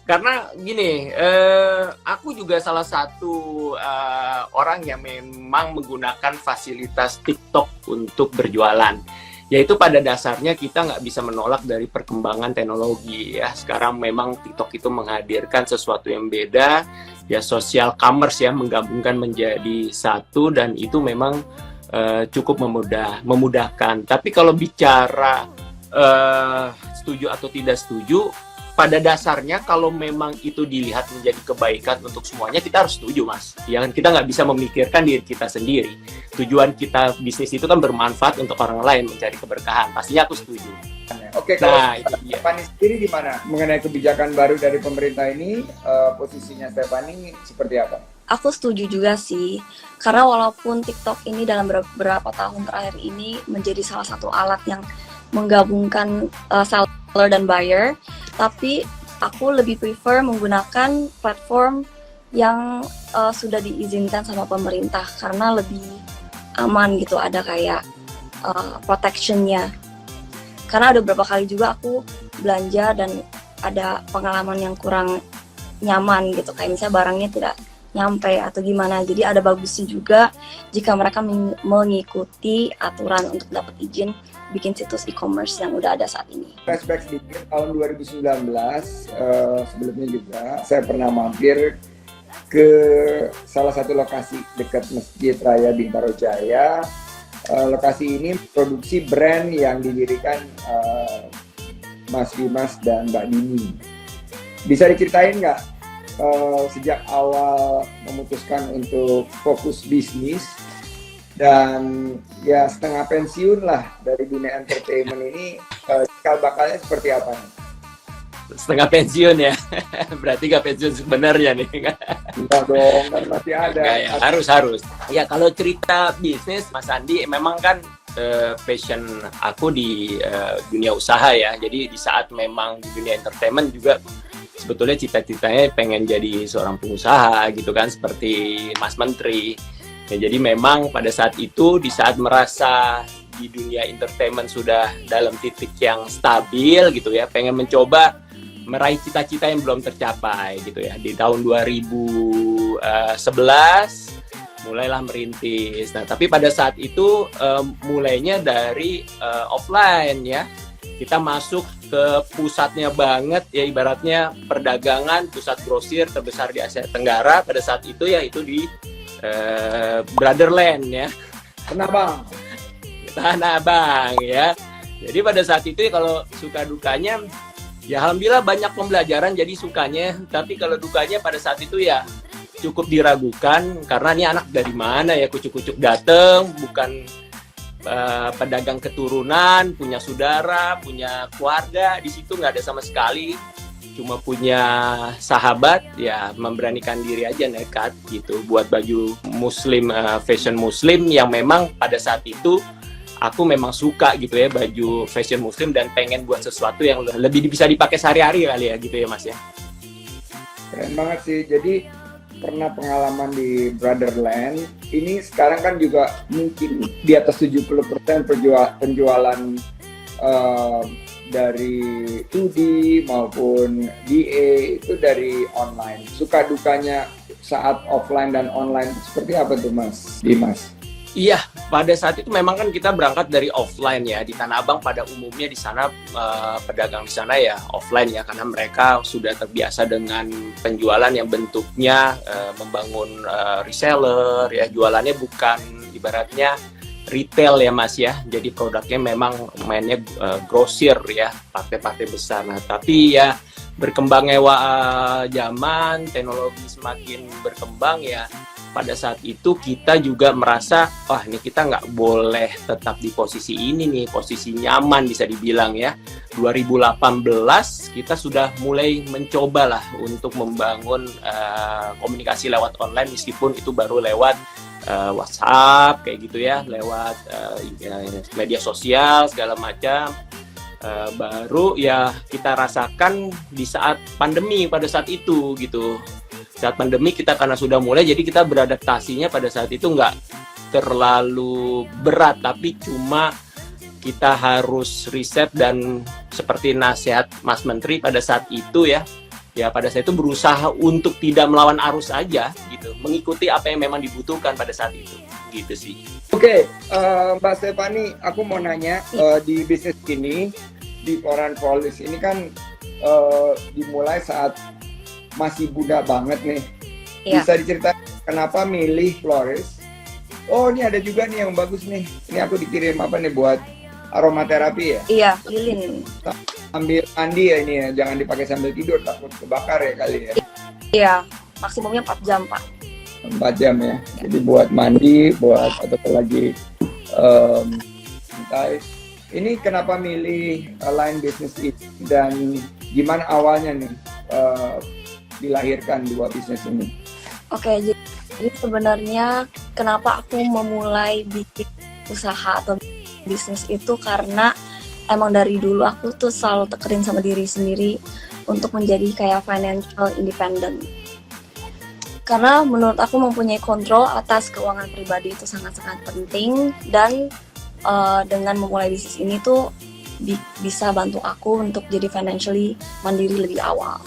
Karena gini, aku juga salah satu orang yang memang menggunakan fasilitas TikTok untuk berjualan. Yaitu pada dasarnya kita nggak bisa menolak dari perkembangan teknologi ya. Sekarang memang TikTok itu menghadirkan sesuatu yang beda, ya social commerce ya, menggabungkan menjadi satu dan itu memang cukup memudahkan. Tapi kalau bicara setuju atau tidak setuju, pada dasarnya kalau memang itu dilihat menjadi kebaikan untuk semuanya, kita harus setuju, Mas. Ya kan, kita nggak bisa memikirkan diri kita sendiri. Tujuan kita bisnis itu kan bermanfaat untuk orang lain, mencari keberkahan. Pastinya aku setuju. Oke, kalau Stephanie sendiri gimana mengenai kebijakan baru dari pemerintah ini? Posisinya Stephanie seperti apa? Aku setuju juga sih, karena walaupun TikTok ini dalam beberapa tahun terakhir ini menjadi salah satu alat yang menggabungkan seller dan buyer, tapi aku lebih prefer menggunakan platform yang sudah diizinkan sama pemerintah karena lebih aman gitu, ada kayak protectionnya. Karena ada beberapa kali juga aku belanja dan ada pengalaman yang kurang nyaman gitu, kayak misalnya barangnya tidak nyampe atau gimana. Jadi ada bagusnya juga jika mereka mengikuti aturan untuk dapat izin bikin situs e-commerce yang udah ada saat ini. Flashback sedikit, tahun 2019 sebelumnya juga saya pernah mampir ke salah satu lokasi dekat Masjid Raya Bintaro Jaya. Lokasi ini produksi brand yang didirikan Mas Dimas dan Mbak Dini. Bisa diceritain nggak sejak awal memutuskan untuk fokus bisnis dan ya setengah pensiun lah dari dunia entertainment ini, cikal bakalnya seperti apa? Setengah pensiun ya, berarti nggak pensiun sebenarnya nih. Enggak dong, kan masih ada. Nggak, ya, harus. Ya kalau cerita bisnis, Mas Andi, memang kan passion aku di dunia usaha ya. Jadi di saat memang di dunia entertainment juga sebetulnya cita-citanya pengen jadi seorang pengusaha gitu kan, seperti Mas Menteri. Ya, jadi memang pada saat itu, di saat merasa di dunia entertainment sudah dalam titik yang stabil gitu ya, pengen mencoba meraih cita-cita yang belum tercapai gitu ya. Di tahun 2011 mulailah merintis. Nah, tapi pada saat itu mulainya dari offline ya. Kita masuk ke pusatnya banget ya, ibaratnya perdagangan, pusat grosir terbesar di Asia Tenggara pada saat itu ya, itu di Brotherland ya. Tanah Abang ya. Jadi pada saat itu ya, kalau suka dukanya ya alhamdulillah banyak pembelajaran, jadi sukanya. Tapi kalau dukanya pada saat itu ya cukup diragukan, karena ini anak dari mana ya, kucuk-kucuk dateng, bukan pedagang keturunan, punya saudara, punya keluarga, di situ nggak ada sama sekali, cuma punya sahabat, ya memberanikan diri aja nekat gitu buat baju muslim, fashion muslim yang memang pada saat itu aku memang suka gitu ya, baju fashion muslim, dan pengen buat sesuatu yang lebih bisa dipakai sehari-hari kali ya gitu ya Mas ya. Keren banget sih. Jadi pernah pengalaman di Brotherland, ini sekarang kan juga mungkin di atas 70% penjualan dari 2D maupun DA itu dari online. Suka dukanya saat offline dan online seperti apa tuh Mas Dimas? Iya, pada saat itu memang kan kita berangkat dari offline ya. Di Tanah Abang pada umumnya di sana pedagang di sana ya offline ya, karena mereka sudah terbiasa dengan penjualan yang bentuknya membangun reseller ya, jualannya bukan ibaratnya retail ya Mas ya. Jadi produknya memang mainnya grosir ya, partai-partai besar. Nah, tapi ya berkembangnya zaman, teknologi semakin berkembang ya. Pada saat itu kita juga merasa, wah ini kita nggak boleh tetap di posisi ini nih, posisi nyaman bisa dibilang ya. 2018 kita sudah mulai mencoba lah untuk membangun komunikasi lewat online, meskipun itu baru lewat WhatsApp kayak gitu ya, lewat media sosial segala macam. Baru ya kita rasakan di saat pandemi pada saat itu gitu. Saat pandemi kita karena sudah mulai, jadi kita beradaptasinya pada saat itu nggak terlalu berat, tapi cuma kita harus riset, dan seperti nasihat Mas Menteri pada saat itu ya, ya pada saat itu berusaha untuk tidak melawan arus aja gitu, mengikuti apa yang memang dibutuhkan pada saat itu gitu sih. Oke, Mbak Stephanie, aku mau nanya, di bisnis ini, di Koran Polis ini kan dimulai saat masih muda banget nih. Iya. Bisa diceritain kenapa milih Flores? Oh, ini ada juga nih yang bagus nih. Ini aku dikirim apa nih buat aromaterapi ya? Iya, lilin. Ambil mandi ya ini ya, jangan dipakai sambil tidur, takut kebakar ya kali ya. Iya, maksimumnya 4 jam, Pak. 4 jam ya. Jadi buat mandi, buat atau lagi santai. Ini kenapa milih line bisnis ini dan gimana awalnya nih dilahirkan dua bisnis ini? Oke, jadi sebenarnya kenapa aku memulai bikin usaha atau bisnis itu karena emang dari dulu aku tuh selalu tekerin sama diri sendiri untuk menjadi kayak financial independent. Karena menurut aku mempunyai kontrol atas keuangan pribadi itu sangat-sangat penting, dan dengan memulai bisnis ini tuh bisa bantu aku untuk jadi financially mandiri lebih awal.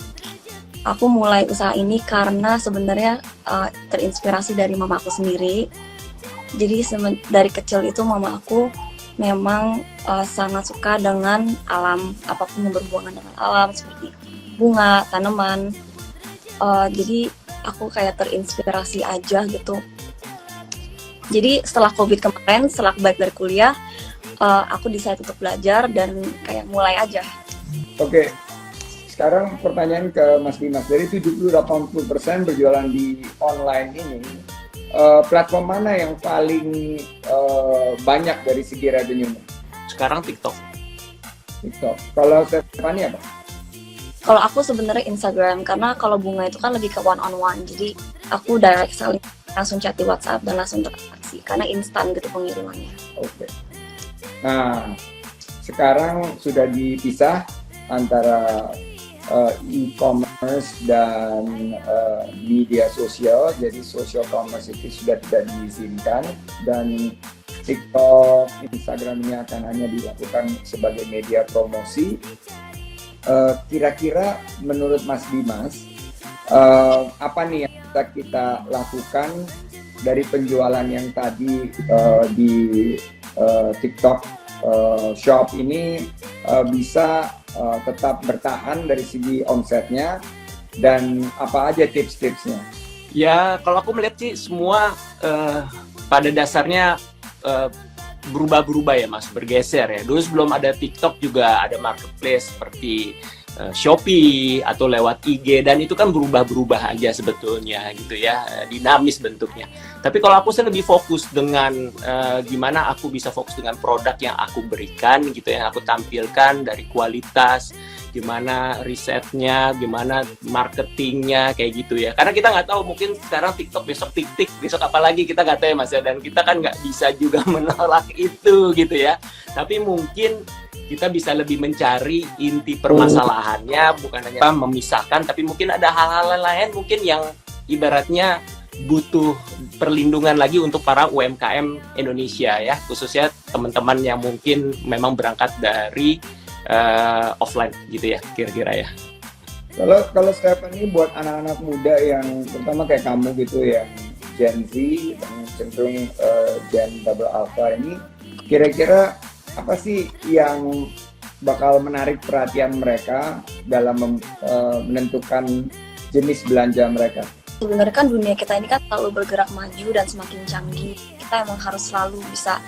Aku mulai usaha ini karena sebenarnya terinspirasi dari mama aku sendiri. Jadi dari kecil itu mama aku memang sangat suka dengan alam, apapun yang berhubungan dengan alam seperti bunga, tanaman. Jadi aku kayak terinspirasi aja gitu. Jadi setelah COVID kemarin, setelah balik dari kuliah, aku decide untuk belajar dan kayak mulai aja. Oke, sekarang pertanyaan ke Mas Dimas. Dari 70-80% berjualan di online ini, platform mana yang paling banyak dari segi revenue-nya? Sekarang TikTok. TikTok. Kalau Stephanie apa? Kalau aku sebenarnya Instagram, karena kalau bunga itu kan lebih ke one on one. Jadi aku direct selling, langsung chat di WhatsApp dan langsung transaksi karena instan gitu pengirimannya. Oke. Nah, sekarang sudah dipisah antara e-commerce dan media sosial. Jadi social commerce itu sudah tidak diizinkan dan TikTok, Instagram ini akan hanya dilakukan sebagai media promosi. Kira-kira menurut Mas Dimas, apa nih yang bisa kita lakukan dari penjualan yang tadi di TikTok Shop ini bisa tetap bertahan dari segi omsetnya, dan apa aja tips-tipsnya? Ya kalau aku melihat sih semua pada dasarnya berubah-berubah ya Mas, bergeser ya. Dulu sebelum ada TikTok juga ada marketplace seperti Shopee atau lewat IG, dan itu kan berubah-berubah aja sebetulnya gitu ya, dinamis bentuknya. Tapi kalau aku sih lebih fokus dengan gimana aku bisa fokus dengan produk yang aku berikan gitu, yang aku tampilkan dari kualitas, gimana risetnya, gimana marketingnya kayak gitu ya. Karena kita nggak tahu, mungkin sekarang TikTok, besok TikTok, besok apa lagi kita nggak tahu ya Mas ya, dan kita kan nggak bisa juga menolak itu gitu ya. Tapi mungkin kita bisa lebih mencari inti permasalahannya, bukan hanya memisahkan, tapi mungkin ada hal-hal lain mungkin yang ibaratnya butuh perlindungan lagi untuk para UMKM Indonesia ya, khususnya teman-teman yang mungkin memang berangkat dari offline gitu ya, kira-kira ya. Kalau Stephanie, buat anak-anak muda yang terutama kayak kamu gitu, yang Gen Z dan cenderung Gen Double Alpha ini, kira-kira apa sih yang bakal menarik perhatian mereka dalam menentukan jenis belanja mereka? Sebenarnya kan dunia kita ini kan selalu bergerak maju dan semakin canggih. Kita emang harus selalu bisa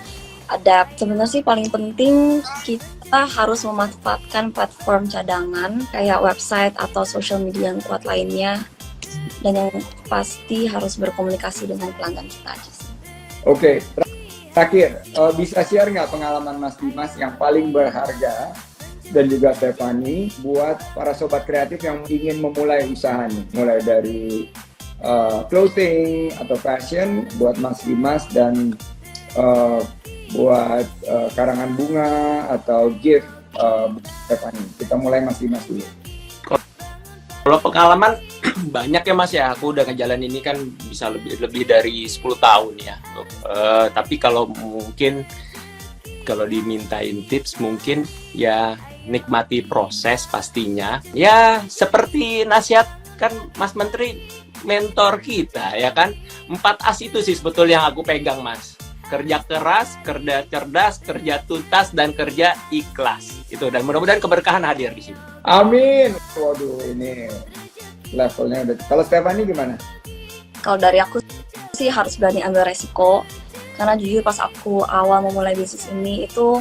adapt. Sebenarnya sih paling penting kita harus memanfaatkan platform cadangan kayak website atau social media yang kuat lainnya. Dan yang pasti harus berkomunikasi dengan pelanggan kita aja sih. Oke, terakhir, bisa share nggak pengalaman Mas Dimas yang paling berharga dan juga Stephanie buat para sobat kreatif yang ingin memulai usaha nih, mulai dari clothing atau fashion buat Mas Dimas, dan buat karangan bunga atau gift Stephanie. Kita mulai Mas Dimas dulu. Kalau pengalaman banyak ya Mas ya, aku udah ngejalan ini kan bisa lebih dari 10 tahun ya. Tapi kalau mungkin kalau dimintain tips mungkin ya nikmati proses pastinya. Ya seperti nasihat kan Mas Menteri, mentor kita ya kan. 4 As itu sih sebetulnya yang aku pegang, Mas. Kerja keras, kerja cerdas, kerja tuntas, dan kerja ikhlas. Itu, dan mudah-mudahan keberkahan hadir di sini. Amin. Waduh, ini levelnya udah. Kalau Stephanie gimana? Kalau dari aku sih harus berani ambil resiko. Karena jujur pas aku awal memulai bisnis ini itu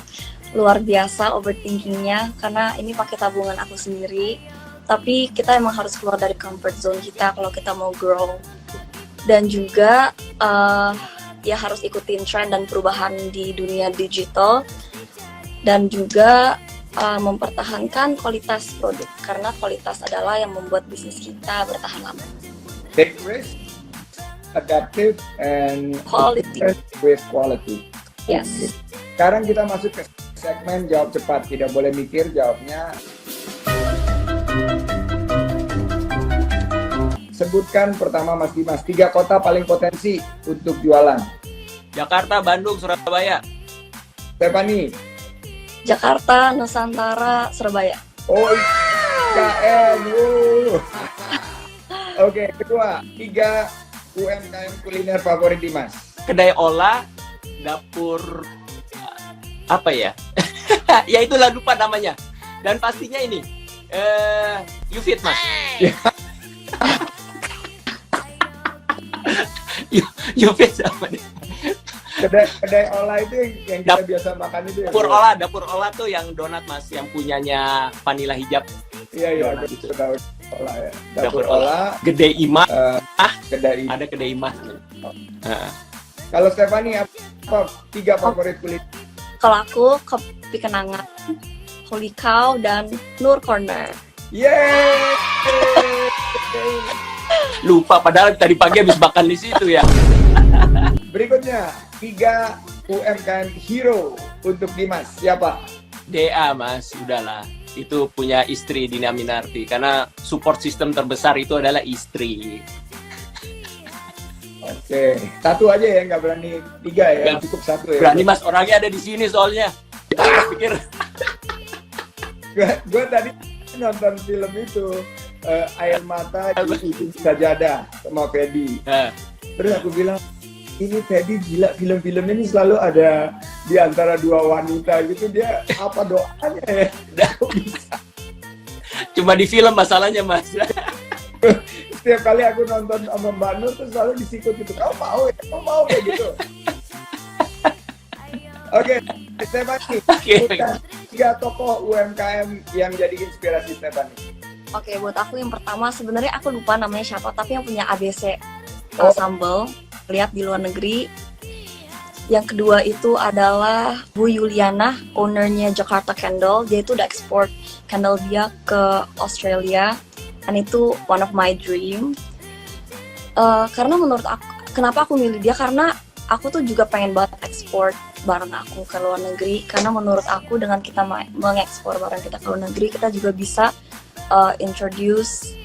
luar biasa overthinkingnya. Karena ini pakai tabungan aku sendiri. Tapi kita emang harus keluar dari comfort zone kita kalau kita mau grow. Dan juga ya harus ikutin tren dan perubahan di dunia digital. Dan juga mempertahankan kualitas produk. Karena kualitas adalah yang membuat bisnis kita bertahan lama. Take risk, adaptive, and Quality. with quality. Yes. Sekarang kita masuk ke segmen jawab cepat. Tidak boleh mikir, jawabnya. Sebutkan pertama Mas Dimas, 3 kota paling potensi untuk jualan. Jakarta, Bandung, Surabaya. Stephanie. Jakarta, Nusantara, Surabaya. Oh, IKN. Oke, kedua, 3 UMKM kuliner favorit Dimas. Kedai olah, dapur apa ya? Ya itulah, lupa namanya. Dan pastinya ini YouFit, Mas. YouFit apa nih? Kedai olah itu yang kita biasa makan itu ya. Dapur olah tuh yang donat, Mas, yang punyanya Vanilla Hijab. Iya, Donat itu itu. olah ya. Dapur olah. Gede Imah. Kedai. Ada Kedai Imah. Kalau Stephanie apa 3 favorit kuliner? Kalau aku, Kopi Kenangan, Holy Cow, dan Nur Corner. Yeay! Lupa, padahal tadi pagi habis makan di situ ya. Berikutnya, 3 UMKM hero untuk Dimas. Siapa? DA, Mas, udahlah. Itu punya istri Dina Minarti. Karena support system terbesar itu adalah istri. Oke, 1 aja ya, nggak berani 3 ya, Nggak cukup 1 ya. Berani, Mas, orangnya ada di sini soalnya. Saya pikir Gue tadi nonton film itu, Air Mata di Ujung Sajadah sama Fedi. Terus aku bilang, ini Fedi gila, film-filmnya ini selalu ada di antara 2 wanita gitu, dia apa doanya ya? Aku bisa. cuma di film masalahnya, Mas. Setiap kali aku nonton sama Mbak Nur tuh selalu disikut gitu, kamu mau ya? Kamu mau kayak gitu? Oke, Stephanie, bukan 3 tokoh UMKM yang jadi inspirasi Stephanie. Oke, buat aku yang pertama, sebenarnya aku lupa namanya siapa, tapi yang punya ABC sambal, lihat di luar negeri. Yang kedua itu adalah Bu Yuliana, ownernya Jakarta Candle. Dia itu udah ekspor candle dia ke Australia, dan itu one of my dream. Karena menurut aku, kenapa aku milih dia? Karena aku tuh juga pengen banget ekspor barang aku ke luar negeri. Karena menurut aku dengan kita mengekspor barang kita ke luar negeri, kita juga bisa introduce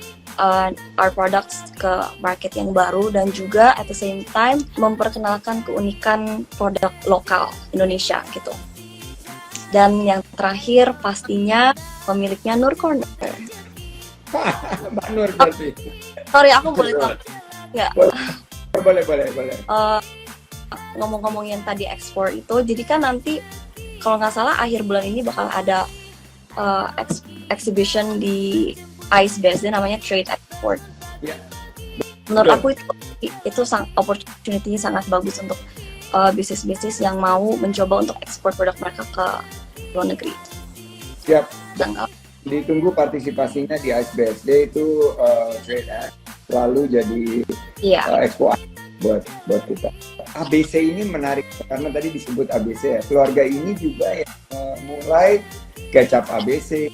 our products ke market yang baru, dan juga at the same time memperkenalkan keunikan produk lokal Indonesia gitu. Dan yang terakhir pastinya pemiliknya Nur Corner. Mbak Nur berarti. Sorry, aku boleh tahu nggak? Boleh. Ngomong-ngomongin tadi ekspor itu, jadi kan nanti kalau nggak salah akhir bulan ini bakal ada exhibition di ICE namanya Trade Export. Ya. Menurut aku itu opportunity-nya sangat bagus untuk bisnis-bisnis yang mau mencoba untuk ekspor produk mereka ke luar negeri. Siap. Jangka. Ditunggu partisipasinya di ICE itu Trade selalu jadi expo buat kita. ABC ini menarik karena tadi disebut ABC ya. Keluarga ini juga yang mulai kecap ABC,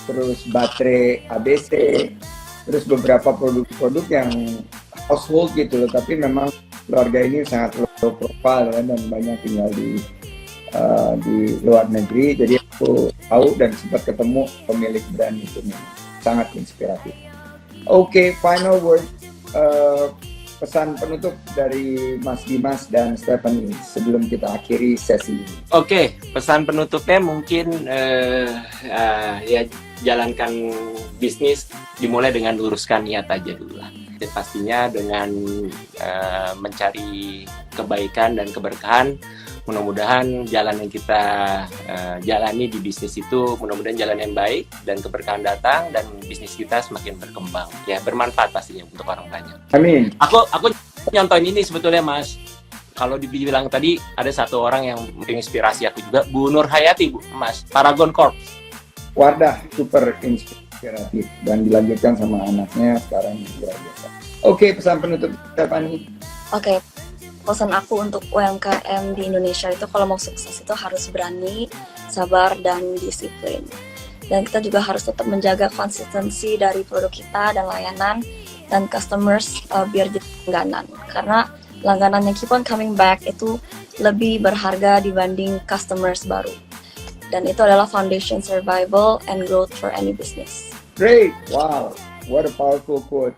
terus baterai ABC, terus beberapa produk-produk yang household gitu loh, tapi memang keluarga ini sangat low profile ya, dan banyak tinggal di luar negeri, jadi aku tahu dan sempat ketemu pemilik brand itu, sangat inspiratif. Oke, final word pesan penutup dari Mas Dimas dan Stephanie sebelum kita akhiri sesi ini. Oke, pesan penutupnya mungkin ya jalankan bisnis dimulai dengan luruskan niat aja dulu lah. Dan pastinya dengan mencari kebaikan dan keberkahan, mudah-mudahan jalan yang kita jalani di bisnis itu mudah-mudahan jalan yang baik dan keberkahan datang dan bisnis kita semakin berkembang. Ya, bermanfaat pastinya untuk orang banyak. Amin. Aku nyontoin ini sebetulnya, Mas. Kalau dibilang tadi ada satu orang yang menginspirasi aku juga, Bu Nur Hayati, Bu, Mas, Paragon Corp. Wadah super inspiratif dan dilanjutkan sama anaknya sekarang luar biasa. Oke, pesan penutup Stephanie. Oke, pesan aku untuk UMKM di Indonesia itu kalau mau sukses itu harus berani, sabar, dan disiplin. Dan kita juga harus tetap menjaga konsistensi dari produk kita dan layanan dan customers biar jadi langganan. Karena langganan yang keep on coming back itu lebih berharga dibanding customers baru. Dan itu adalah foundation survival and growth for any business. Great, wow, what a powerful quote.